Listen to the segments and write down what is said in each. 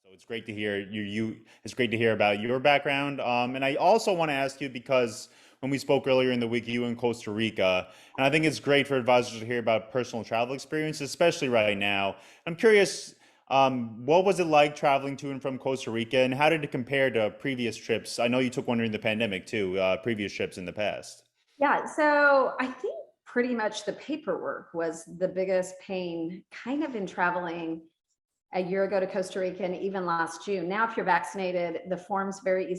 So it's great to hear it's great to hear about your background. And I also want to ask you because when we spoke earlier in the week, you were in Costa Rica, and I think it's great for advisors to hear about personal travel experiences, especially right now. I'm curious, what was it like traveling to and from Costa Rica, and how did it compare to previous trips? I know you took one during the pandemic too, previous trips in the past. Yeah, so I think pretty much the paperwork was the biggest pain kind of in traveling a year ago to Costa Rica and even last June. Now, if you're vaccinated, the form's very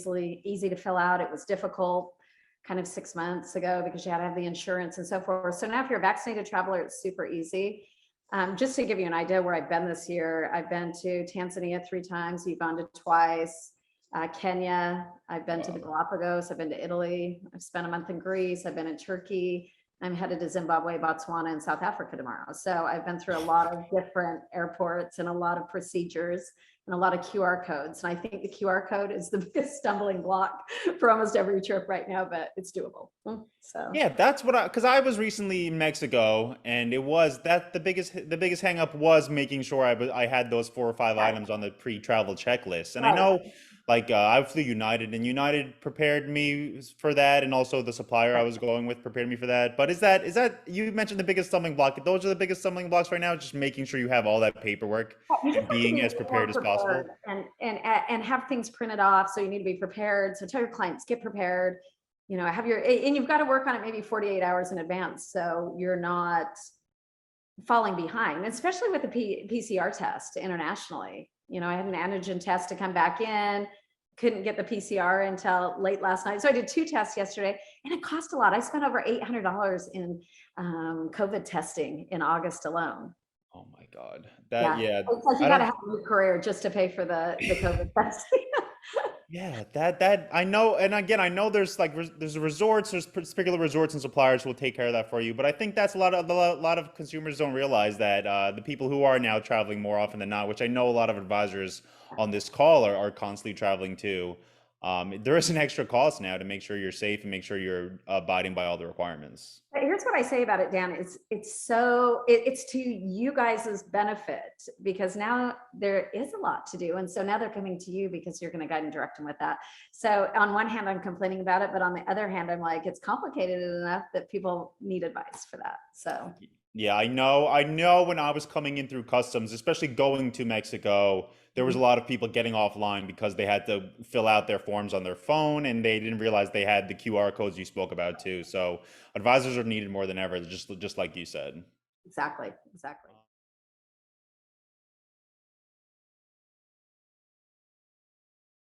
easy to fill out. It was difficult kind of 6 months ago because you had to have the insurance and so forth. So now if you're a vaccinated traveler, it's super easy. Just to give you an idea where I've been this year, I've been to Tanzania 3 times, Uganda twice, Kenya. I've been to the Wow. Galapagos. I've been to Italy. I've spent a month in Greece. I've been in Turkey. I'm headed to Zimbabwe, Botswana, and South Africa tomorrow. So I've been through a lot of different airports and a lot of procedures and a lot of QR codes. And I think the QR code is the biggest stumbling block for almost every trip right now, but it's doable. So Yeah, that's what because I was recently in Mexico, and it was that the biggest hang up was making sure I had those 4 or 5 yeah, items on the pre-travel checklist. And I right, know, like I flew United, and United prepared me for that, and also the supplier I right. was going with prepared me for that. But is that you mentioned the biggest stumbling block? Those are the biggest stumbling blocks right now, just making sure you have all that paperwork You just and have to being be as more prepared as prepared possible. and have things printed off. So you need to be prepared. So tell your clients, get prepared. Have and you've got to work on it maybe 48 hours in advance, so you're not falling behind, especially with the PCR test internationally. I had an antigen test to come back in, couldn't get the PCR until late last night. So I did 2 tests yesterday, and it cost a lot. I spent over $800 in COVID testing in August alone. Oh my God, that Yeah, yeah, it's like you I got to don't. have a new career just to pay for the COVID testing. Yeah, that I know, and again, I know there's like there's resorts, there's particular resorts and suppliers who will take care of that for you. But I think that's a lot of consumers don't realize that the people who are now traveling more often than not, which I know a lot of advisors on this call are constantly traveling too. There is an extra cost now to make sure you're safe and make sure you're abiding by all the requirements. But here's what I say about it, Dan. It's to you guys' benefit because now there is a lot to do, and so now they're coming to you because you're going to guide and direct them with that. So on one hand, I'm complaining about it, but on the other hand, I'm like, it's complicated enough that people need advice for that. So Yeah, I know. I know when I was coming in through customs, especially going to Mexico, there was a lot of people getting offline because they had to fill out their forms on their phone and they didn't realize they had the QR codes you spoke about too. So advisors are needed more than ever, just like you said. exactly, exactly.